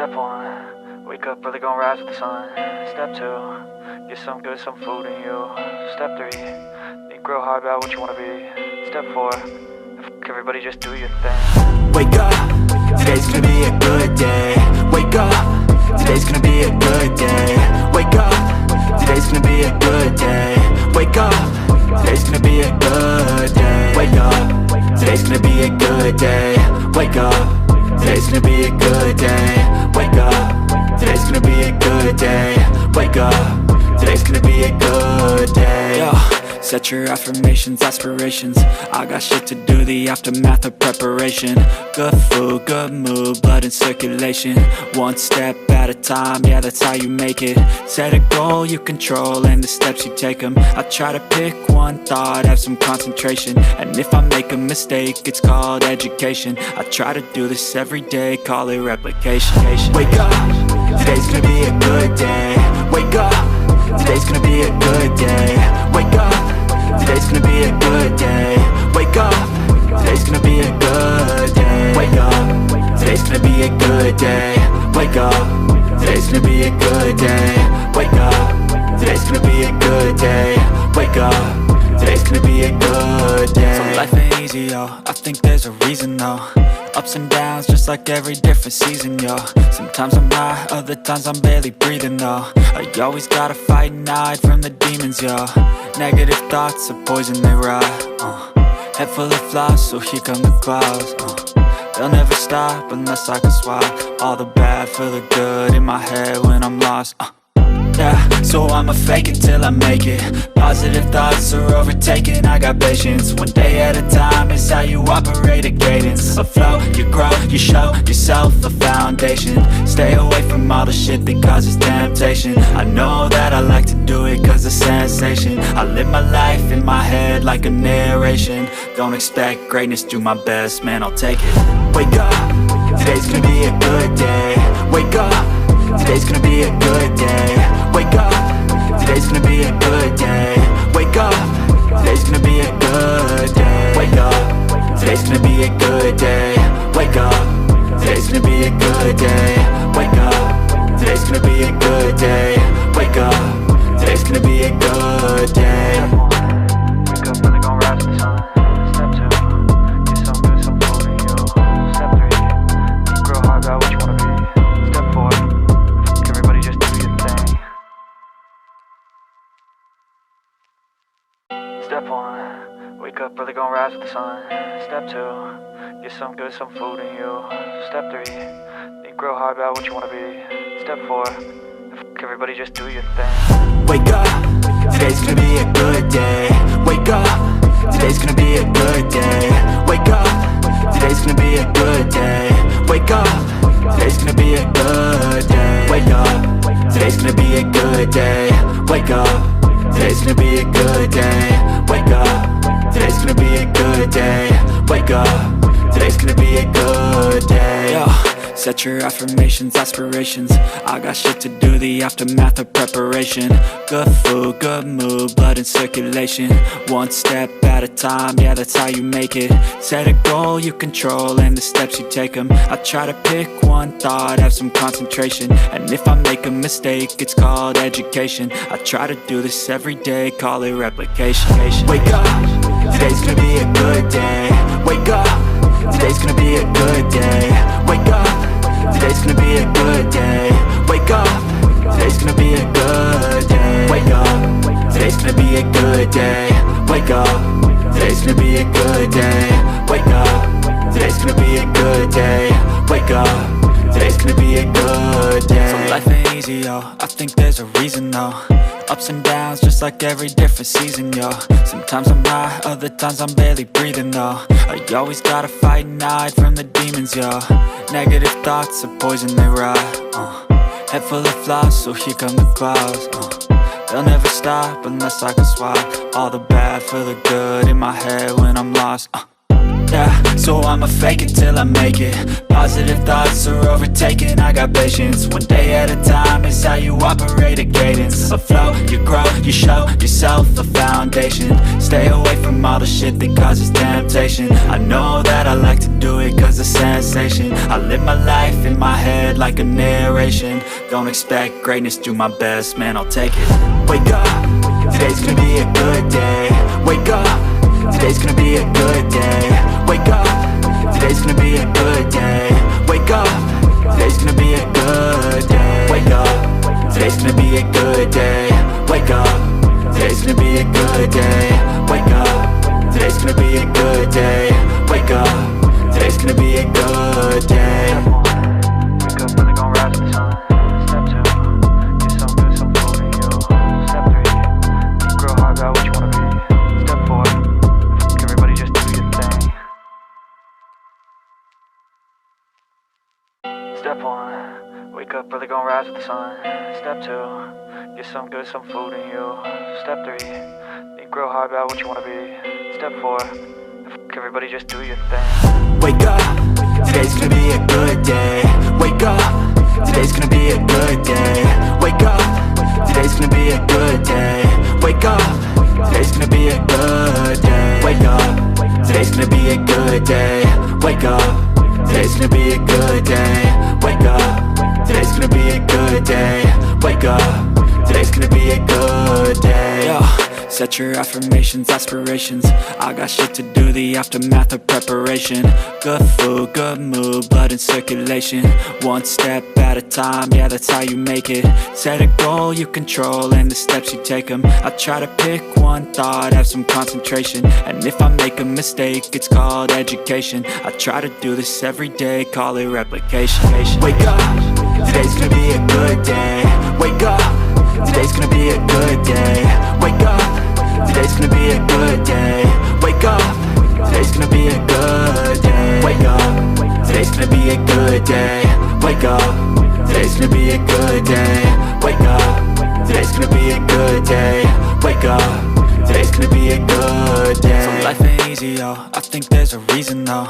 Step 1, wake up early, gonna rise with the sun. Step 2, get some good, some food in you. Step 3, think real hard about what you wanna be. Step 4, fuck everybody, just do your thing. Wake up, today's gonna be a good day. Wake up, today's gonna be a good day. Wake up, today's gonna be a good day. Wake up, today's gonna be a good day. Wake up, today's gonna be a good day. Wake up, today's gonna be a good day. Wake up, today's gonna be a good day. Wake up, today's gonna be a good day. Yo, set your affirmations, aspirations. I got shit to do, the aftermath of preparation. Good food, good mood, blood in circulation. One step at a time, yeah, that's how you make it. Set a goal you control and the steps you take them. I try to pick one thought, have some concentration. And if I make a mistake, it's called education. I try to do this every day, call it replication. Wake up, today's gonna be a good day. Wake up, today's gonna be a good day. Wake up, today's gonna be a good day. Wake up, today's gonna be a good day. Wake up, today's gonna be a good day. Wake up, today's gonna be a good day. Wake up, today's gonna be a good day. Wake up, today's gonna be a good day. So life ain't easy, yo, I think there's a reason though. Ups and downs, just like every different season, yo. Sometimes I'm high, other times I'm barely breathing, though. I always gotta fight and hide from the demons, yo. Negative thoughts are poison, they ride, Head full of flies, so here come the clouds, They'll never stop unless I can swap all the bad for the good in my head when I'm lost, Yeah, so I'ma fake it till I make it. Positive thoughts are overtaken, I got patience. One day at a time is how you operate a cadence. A flow, you grow, you show yourself a foundation. Stay away from all the shit that causes temptation. I know that I like to do it cause it's sensation. I live my life in my head like a narration. Don't expect greatness, do my best, man, I'll take it. Wake up, today's gonna be a good day. Wake up, today's gonna be a good day. Wake up, today's gonna be a good day. Wake up, today's gonna be a good day. Wake up, today's gonna be a good day. Wake up, today's gonna be a good day. Wake up, today's gonna be a good day. Wake up, today's gonna be a good day. Wake up early, gonna rise with the sun. Step 2, get some good, some food in you. Step 3, think real hard about what you wanna be. Step 4, fuck everybody, just do your thing. Step 1, wake up early, gonna rise with the sun. Step 2, get some good, some food in you. Step 3, think real hard about what you wanna be. Step 4, fuck everybody, just do your thing. Wake up, today's gonna be a good day. Wake up, today's gonna be a good day. Wake up, today's gonna be a good day. Wake up, today's gonna be a good day. Wake up, today's gonna be a good day. Wake up, today's gonna be a good day. Wake up, today's gonna be a good day. Wake up, today's gonna be a good day. Yo, set your affirmations, aspirations. I got shit to do, the aftermath of preparation. Good food, good mood, blood in circulation. One step at a time, yeah, that's how you make it. Set a goal you control and the steps you take them. I try to pick one thought, have some concentration. And if I make a mistake, it's called education. I try to do this every day, call it replication. Wake up, today's gonna be a good day. Wake up, today's gonna be a good day. Wake up, today's gonna be a good day. Wake up, today's gonna be a good day. Wake up, today's gonna be a good day. Wake up, today's gonna be a good day. Wake up, today's gonna be a good day. Wake up, today's gonna be a good day. So life ain't easy, yo, I think there's a reason though. Ups and downs, just like every different season, yo. Sometimes I'm high, other times I'm barely breathing, though. I always gotta fight and hide from the demons, yo. Negative thoughts are poison, they ride, Head full of flies, so here come the clouds, They'll never stop unless I can swap all the bad for the good in my head when I'm lost, Yeah, so I'ma fake it till I make it. Positive thoughts are overtaken, I got patience. One day at a time is how you operate a cadence. A flow, you grow, you show yourself a foundation. Stay away from all the shit that causes temptation. I know that I like to do it cause it's sensation. I live my life in my head like a narration. Don't expect greatness, do my best, man, I'll take it. Wake up, today's gonna be a good day. Wake up, today's gonna be a good day. Wake up, today's gonna be a good day. Wake up, today's gonna be a good day. Wake up, today's gonna be a good day. Wake up, today's gonna be a good day. Wake up, today's gonna be a good day. Wake up, today's gonna be a good day. Wake up, really gon' rise with the sun. Step 2, get some good, some food in you. Step 3, think real hard about what you wanna be. Step 4, everybody just do your thing. Step 1, wake up, really gon' rise with the sun. Step 2, get some good, some food in you. Step 3, think real hard about what you wanna be. Step 4, everybody just do your thing. Wake up, today's gonna be a good day. Wake up, today's gonna be a good day. Wake up, today's gonna be a good day. Wake up, today's gonna be a good day. Wake up, today's gonna be a good day. Wake up, today's gonna be a good day. Wake up, today's gonna be a good day. Wake up, today's gonna be a good day. Yo. Set your affirmations, aspirations. I got shit to do, the aftermath of preparation. Good food, good mood, blood in circulation. One step at a time, yeah, that's how you make it. Set a goal you control and the steps you take them. I try to pick one thought, have some concentration. And if I make a mistake, it's called education. I try to do this every day, call it replication. Wake up, today's gonna be a good day. Wake up, today's gonna be a good day. Wake up, today's gonna be a good day. Wake up, today's gonna be a good day. Wake up, today's gonna be a good day. Wake up, today's gonna be a good day. Wake up, today's gonna be a good day. Wake up, today's gonna be a good day. So life ain't easy, yo, I think there's a reason though.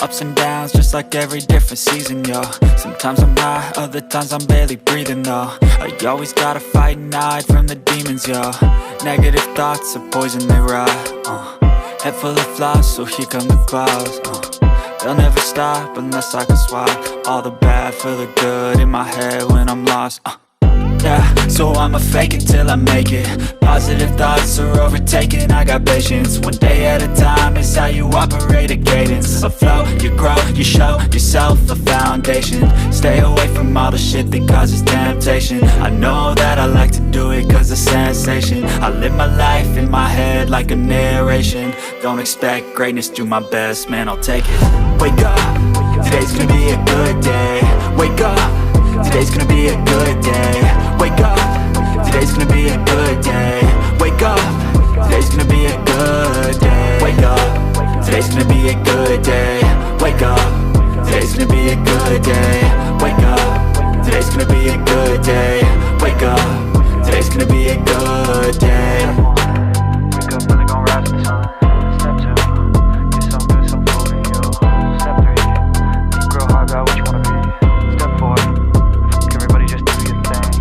Ups and downs, just like every different season, yo. Sometimes I'm high, other times I'm barely breathing, though. I always gotta fight and hide from the demons, yo. Negative thoughts are poison, they rot. Head full of flies, so here come the clouds. They'll never stop unless I can swap all the bad for the good in my head when I'm lost. Yeah, so I'ma fake it till I make it. Positive thoughts are overtaken, I got patience. One day at a time is how you operate a cadence. A flow, you grow, you show yourself a foundation. Stay away from all the shit that causes temptation. I know that I like to do it cause it's sensation. I live my life in my head like a narration. Don't expect greatness, do my best, man, I'll take it. Wake up, today's gonna be a good day. Wake up, today's gonna be a good day. Wake up, today's gonna be a good day. Wake up, today's gonna be a good day. Wake up, today's gonna be a good day. Wake up, today's gonna be a good day. Wake up, today's gonna be a good day. Wake up, today's gonna be a good day. Wake up, really gon' rise with the sun. Step 2, get some good, some food in you. Step 3, think real hard about what you wanna be. Step 4, everybody just do your thing.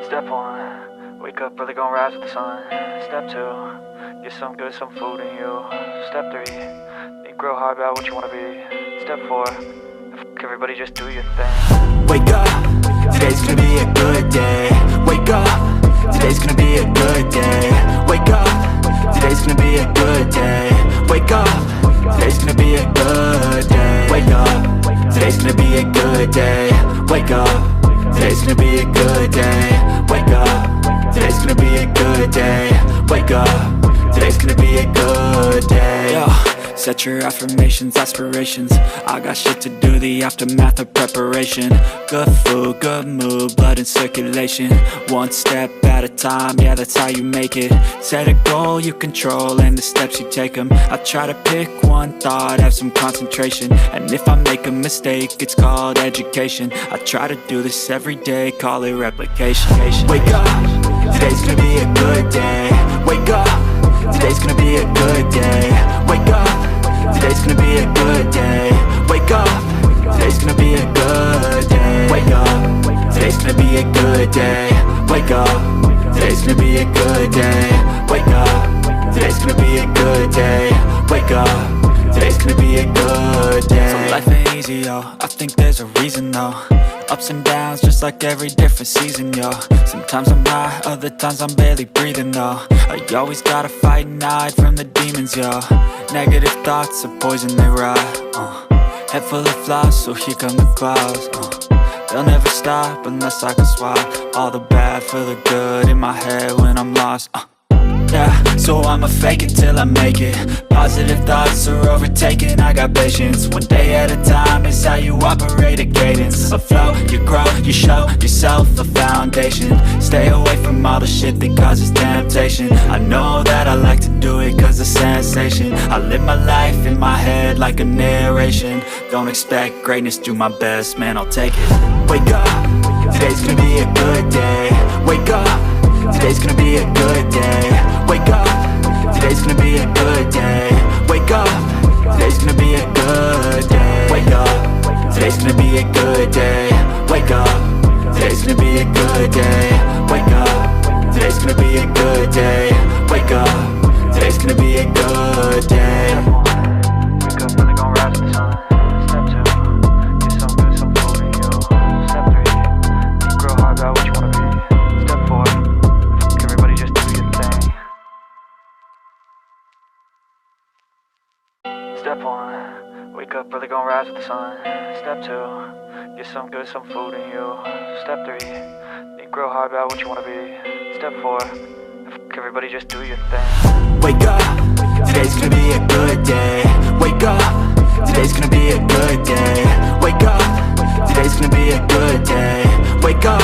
Step 1, wake up, really gon' rise with the sun. Step 2, get some good, some food in you. Step 3, think real hard about what you wanna be. Step 4, everybody just do your thing. Wake up, today's gonna be a good day. Wake up, today's gonna be a good day. Wake up, today's gonna be a good day. Wake up, today's gonna be a good day. Wake up, today's gonna be a good day. Wake up, today's gonna be a good day. Wake up, today's gonna be a good day. Wake up, today's gonna be a good day. Yo. Set your affirmations, aspirations. I got shit to do, the aftermath of preparation. Good food, good mood, blood in circulation. One step at a time, yeah, that's how you make it. Set a goal you control and the steps you take them. I try to pick one thought, have some concentration. And if I make a mistake, it's called education. I try to do this every day, call it replication. Wake up, today's gonna be a good day. Wake up, today's gonna be a good day. Wake up, today's gonna be a good day. Wake up, today's gonna be a good day. Wake up, today's gonna be a good day. Wake up, today's gonna be a good day. Wake up, today's gonna be a good day. Wake up, today's gonna be a good day. So life ain't easy, yo, I think there's a reason though. Ups and downs, just like every different season, yo. Sometimes I'm high, other times I'm barely breathing, though. I always gotta fight and hide from the demons, yo. Negative thoughts are poison, they ride, Head full of flies, so here come the clouds, They'll never stop unless I can swap all the bad for the good in my head when I'm lost, Yeah, so I'ma fake it till I make it. Positive thoughts are overtaken, I got patience. One day at a time is how you operate a cadence. A flow, you grow, you show yourself a foundation. Stay away from all the shit that causes temptation. I know that I like to do it cause it's sensation. I live my life in my head like a narration. Don't expect greatness, do my best, man, I'll take it. Wake up, today's gonna be a good day. Wake up, today's gonna be a good day. Wake up, today's gonna be a good day. Wake up, today's gonna be a good day. Wake up, today's gonna be a good day. Wake up, today's gonna be a good day. Wake up, today's gonna be a good day. Wake up, today's gonna be a good day. Wake up, really gon' rise with the sun. Step 2, get some good, some food in you. Step 3, think real hard about what you wanna be. Step 4, everybody just do your thing. Step 1, wake up, really gon' rise with the sun. Step 2, get some good, some food in you. Step 3, think real hard about what you wanna be. Step 4, everybody just do your thing. Wake up, today's gonna be a good day. Wake up, today's gonna be a good day. Wake up, today's gonna be a good day. Wake up,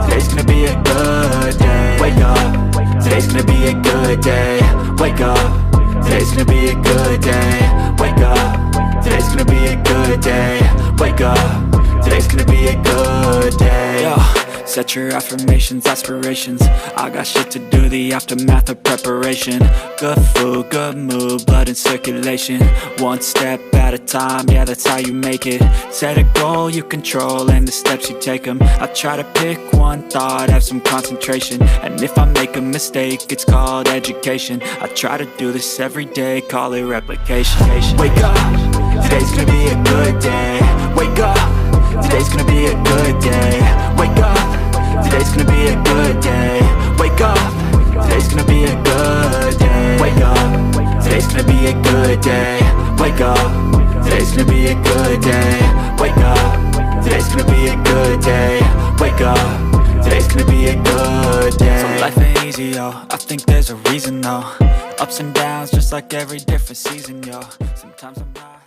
today's gonna be a good day. Wake up, today's gonna be a good day. Wake up, today's gonna be a good day. Wake up, today's gonna be a good day. Wake up, today's gonna be a good day. Yo, set your affirmations, aspirations. I got shit to do, the aftermath of preparation. Good food, good mood, blood in circulation. One step at a time, yeah, that's how you make it. Set a goal you control and the steps you take them. I try to pick one thought, have some concentration. And if I make a mistake, it's called education. I try to do this every day, call it replication. Wake up, today's gonna be a good day. Wake up, today's gonna be a good day. Wake up, today's gonna be a good day. Wake up, today's gonna be a good day. Wake up, today's gonna be a good day. Wake up, today's gonna be a good day. Wake up, today's gonna be a good day. Wake up, today's gonna be a good day. So life ain't easy, yo, I think there's a reason though. Ups and downs, just like every different season, yo. Sometimes I'm high.